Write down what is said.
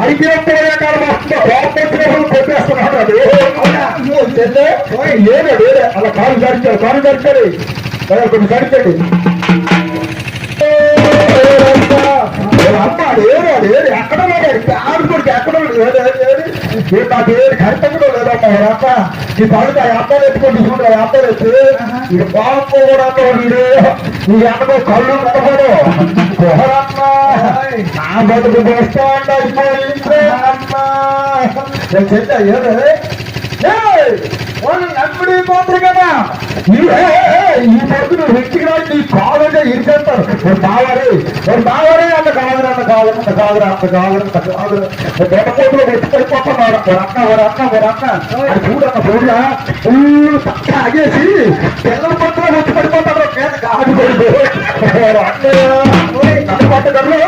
అయితే కొట్టేస్తున్నాడు లేదే అలా కాలు గడిచాడు కొన్ని గడిచాడు ఎక్కడ ఆడుకోడికి ఎక్కడ నాకు ఏది కరెక్ట్గా లేదమ్మా అక్క ఈ పడుకు ఆ అబ్బాయి ఎత్తుకొని చూడు ఆ అబ్బాయి ఎత్తి ఇది బాగుపోవడంతో నీ అన్నకు కళ్ళు కనపడు కుహరమ్మా నా బతుకు వస్తా అమ్మా చెప్తా ఏదే వాళ్ళు నమ్ముడి పోతారు కదా ఈ పడుకుని వ్యక్తిగా నీ కాలంగా ఇరిచేస్తారు బావరే అంత కాదు బెట్టపోటులో వచ్చి పడిపోతున్నాడు అన్న చూడన్నా ఫుల్ పక్క ఆగేసి పిల్లల పక్కన వచ్చి పడిపోతాడు కాదు అన్నయ్య పట్టగలరు